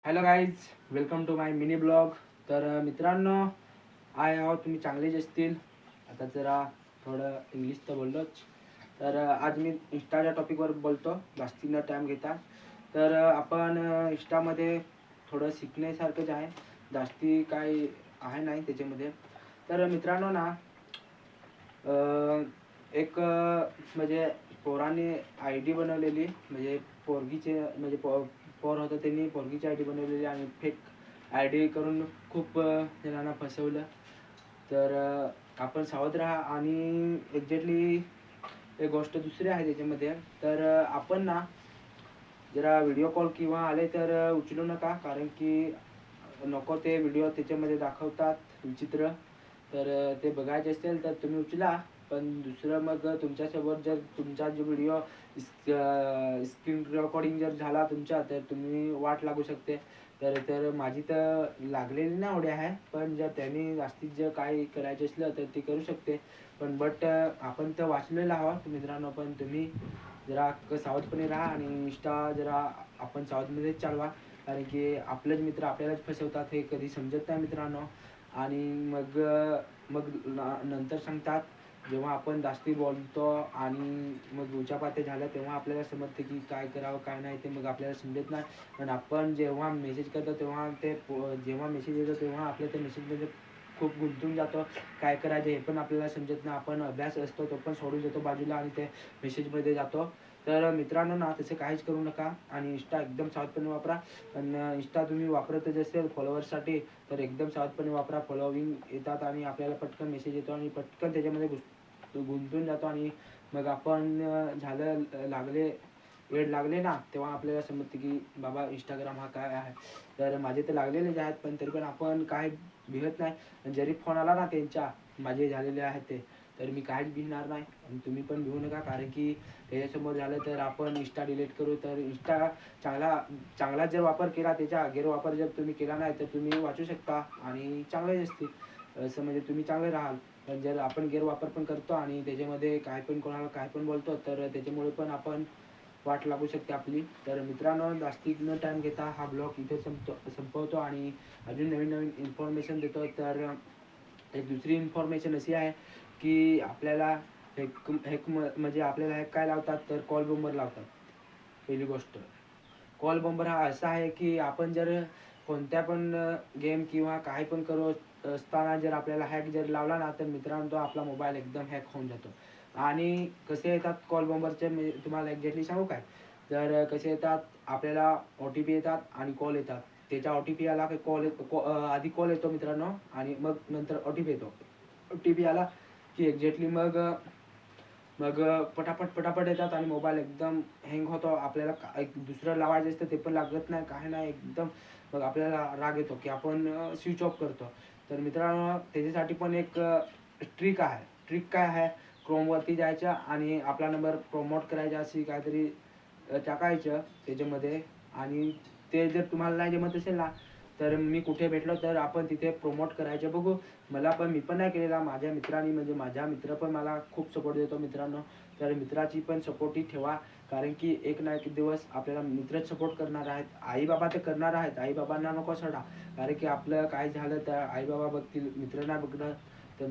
Hello guys, welcome to my mini blog. तर मित्रांनो, I आहो तुम्ही चांगलेच असतील. आता जरा थोडं इंग्लिश तर बोललोच. तर आज मी इंस्टाच्या टॉपिकवर बोलतो जास्ती न टाईम घेता. तर आपण इंस्टामध्ये थोडं शिकण्यासारखंच आहे, जास्ती काही आहे नाही त्याच्यामध्ये. तर मित्रांनो ना, एक म्हणजे पोराने आय डी बनवलेली, म्हणजे पोरगीचे म्हणजे पोर होतं त्यांनी पोरगीची आय डी बनवलेली आणि फेक आय डी करून खूप जणांना फसवलं. तर आपण सावध राहा. आणि एक्झॅक्टली एक गोष्ट दुसरी आहे त्याच्यामध्ये. तर आपण ना जरा व्हिडिओ कॉल किंवा आले तर उचलू नका, कारण की नको ते व्हिडिओ त्याच्यामध्ये दाखवतात विचित्र. तर ते बघायचे असेल तर तुम्ही उचला. पण दुसरं मग तुमच्यासोबत जर तुमचा जो व्हिडिओ स्क्रीन रेकॉर्डिंग जर झाला तुमचा, तर तुम्ही वाट लागू शकते. तर माझी तर लागलेली नाही एवढी आहे, पण जर त्यांनी जास्तीत जर काही करायचं असलं तर ते करू शकते. पण आपण तर वाचलेलं आहोत मित्रांनो. पण तुम्ही जरा सावधपणे राहा आणि इंस्टा जरा आपण सावधमध्येच चालवा, कारण की आपलेच मित्र आपल्यालाच फसवतात हे कधी समजत नाही मित्रांनो. आणि मग मग नंतर सांगतात, जेव्हा आपण जास्ती बोलतो आणि मग उचापात्या झाल्या तेव्हा आपल्याला समजते की काय करावं काय नाही ते मग आपल्याला समजत नाही. पण आपण जेव्हा मेसेज करतो तेव्हा जेव्हा मेसेज येतो तेव्हा आपल्या त्या मेसेजमध्ये खूप गुंतून जातो. काय करायचं हे पण आपल्याला समजत नाही. आपण अभ्यास असतो तो पण सोडून देतो बाजूला आणि ते मेसेजमध्ये जातो. तर मित्रांनो ना, तसं काहीच करू नका आणि इंस्टा एकदम सावधपणे वापरा. पण इंस्टा तुम्ही वापरतच असेल फॉलोअर्ससाठी, तर एकदम सावधपणे वापरा. फॉलोविंग येतात आणि आपल्याला पटकन मेसेज येतो आणि पटकन त्याच्यामध्ये गुंतून जातो. आणि मग आपण वेळ लागले ना, तेव्हा आपल्याला समजते की बाबा इंस्टाग्राम हा काय आहे. तर माझे तर लागलेलेच आहेत, पण तरी पण आपण काय भिवत नाही. जरी फोन आला ना त्यांच्या, माझे झालेले आहेत ते, तर मी काहीच भिणार नाही. आणि तुम्ही पण भिवू नका, कारण की त्याच्यासमोर झालं तर आपण इंस्टा डिलीट करू. तर इंस्टा चांगला जर वापर केला, त्याचा गैरवापर जर तुम्ही केला नाही तर तुम्ही वाचू शकता आणि चांगलेच असतील, असं म्हणजे तुम्ही चांगले राहाल. पण जर आपण गैरवापर पण करतो आणि त्याच्यामध्ये काय पण कोणाला काय पण बोलतो, तर त्याच्यामुळे पण आपण वाट लागू शकते आपली. तर मित्रांनो, जास्ती न टाईम घेता हा ब्लॉग इथे संपवतो आणि अजून नवीन नवीन इन्फॉर्मेशन देतो. तर एक दुसरी इन्फॉर्मेशन अशी आहे की आपल्याला म्हणजे आपल्याला हॅक काय लावतात, तर कॉल बंबर लावतात. पहिली गोष्ट, कॉल बंबर हा असा आहे की आपण जर कोणत्या पण गेम किंवा काही पण करू असताना जर आपल्याला हॅक जर लावला ना, तर मित्रांनो तो आपला मोबाईल एकदम हॅक होऊन जातो. आणि कसे येतात कॉल बंबरचे मी तुम्हाला एक्झॅक्टली सांगू काय. तर कसे येतात, आपल्याला ओ टी पी येतात आणि कॉल येतात. त्याच्या ओ टी पी आला की आधी कॉल येतो मित्रांनो, आणि मग नंतर ओ टी पी येतो. ओ टी पी आला की एक्झॅक्टली मग मग पटापट येतात आणि मोबाईल एकदम हँग होतो. आपल्याला एक दुसरं लावायचं असतं ते पण लागत नाही, काही नाही एकदम. मग आपल्याला राग येतो की आपण स्विच ऑफ करतो. तर मित्रांनो, त्याच्यासाठी पण एक ट्रिक आहे. ट्रिक काय आहे, क्रोमवरती जायचं आणि आपला नंबर प्रमोट करायचा अशी काहीतरी टाकायचं त्याच्यामध्ये. आणि ते जर तुम्हाला नाही जमत असेल ना, तर मी कुठे भेटलो तर आपण तिथे प्रमोट करायचं बघू. मी पण नाही केलेला, माझ्या मित्रांनी, म्हणजे माझा मित्र पण मला खूप सपोर्ट देतो मित्रांनो. तर मित्राची पण सपोर्टही ठेवा, कारण की एक ना एक दिवस आपल्याला मित्रच सपोर्ट करणार आहेत. आई बाबा तर करणार आहेत, आई बाबांना नको सोडा, कारण की आपलं काय झालं तर आई बाबा बघतील, मित्र नाही बघणार. तर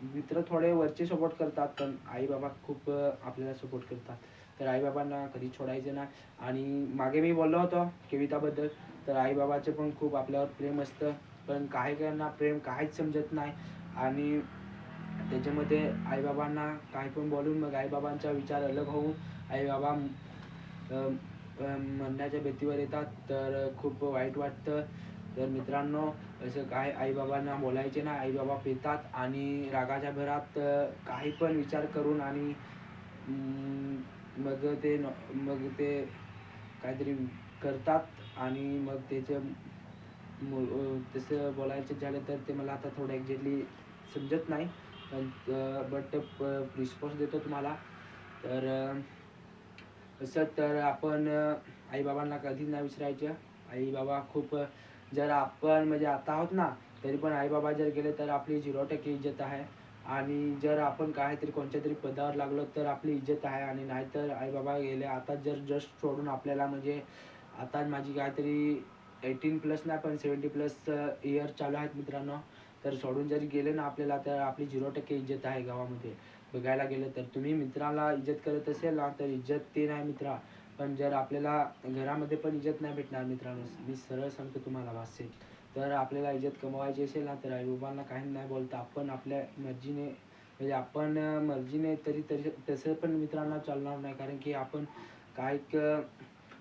मित्र थोडे वरचे सपोर्ट करतात, पण आई बाबा खूप आपल्याला सपोर्ट करतात. तर आई बाबांना कधी सोडायचं नाही. आणि मागे मी बोललो होतो कविताबद्दल, तर आई बाबाचं पण खूप आपल्यावर प्रेम असतं. पण काही काहींना प्रेम काहीच समजत नाही. आणि त्याच्यामध्ये आईबाबांना काही पण बोलून मग आईबाबांचा विचार अलग होऊन आईबाबा म्हणण्याच्या भीतीवर येतात. तर खूप वाईट वाटतं. तर मित्रांनो, असं काय आईबाबांना बोलायचे ना. आईबाबा पितात आणि रागाच्या भरात काही पण विचार करून आणि मग ते काहीतरी करतात. आणि मग तसं बोलायचं झालं तर ते मला आता थोडं एक्झॅक्टली समजत नाही, पण बट रिस्पॉन्स देतो तुम्हाला. तर असं तर आपण आईबाबांना कधीच नाही विसरायचं. आईबाबा खूप जर आपण म्हणजे आता आहोत ना, तरी पण आईबाबा जर गेले तर आपली 0% इज्जत आहे. आणि जर आपण काहीतरी कोणत्या तरी पदावर लागलो तर आपली इज्जत आहे. आणि नाहीतर आईबाबा गेले आता जर जस्ट सोडून आपल्याला, म्हणजे आता माझी काहीतरी 18+ नाही पण 70+ इयर चालू आहेत मित्रांनो. तर सोडून जरी गेले ना आपल्याला तर आपली 0% इज्जत आहे गावामध्ये बघायला गेलं तर. तुम्ही मित्राला इज्जत करत असेल ना तर इज्जत ते नाही मित्रा, पण जर आपल्याला घरामध्ये पण इज्जत नाही भेटणार मित्रांनो. मी सरळ सांगतो तुम्हाला भाष्य. तर आपल्याला इज्जत कमवायची असेल ना तर आईबाबांना काही नाही बोलता आपण आपल्या मर्जीने, म्हणजे आपण मर्जीने तरी तरी तसं पण मित्रांना चालणार नाही. कारण की आपण काय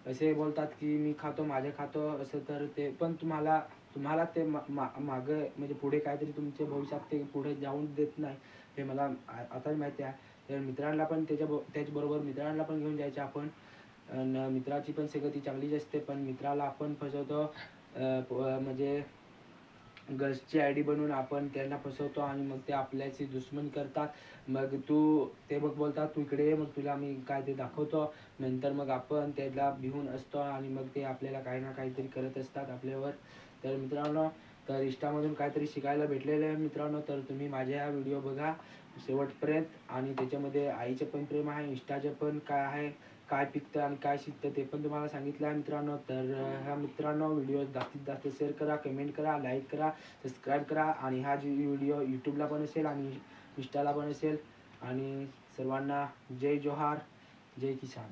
असे बोलतात की मी खातो माझे खातो असं, तर ते पण तुम्हाला ते मागं म्हणजे पुढे काहीतरी तुमच्या भविष्यात ते पुढे जाऊन देत नाही, हे मला आताच माहिती आहे. तर मित्रांना पण त्याचबरोबर मित्रांना पण घेऊन जायचे आपण. आणि मित्राची पण संगती चांगलीच असते, पण मित्राला आपण फसवतो म्हणजे गर्ल्सची आय डी बनवून आपण त्यांना फसवतो आणि मग ते आपल्याची दुश्मन करतात. मग ते मग बोलतात तू इकडे ये, मग तुला मी काय ते दाखवतो. नंतर मग आपण त्याला भिवून असतो आणि मग ते आपल्याला काही ना काहीतरी करत असतात आपल्यावर. तर मित्रांनो, तर इंस्टामधून काहीतरी शिकायला भेटलेलं आहे मित्रांनो. तर तुम्ही माझ्या हा व्हिडिओ बघा शेवटपर्यंत आणि त्याच्यामध्ये आईचे पण प्रेम आहे, इंस्टाचे पण काय आहे, काय पिकतं आणि काय शिकतं ते पण तुम्हाला सांगितलं आहे मित्रांनो. तर ह्या मित्रांनो व्हिडिओ जास्तीत जास्त शेअर करा, कमेंट करा, लाईक करा, सबस्क्राईब करा आणि हा जी व्हिडिओ यूट्यूबला पण असेल आणि इंस्टाला पण असेल. आणि सर्वांना जय जोहार, जय किसान.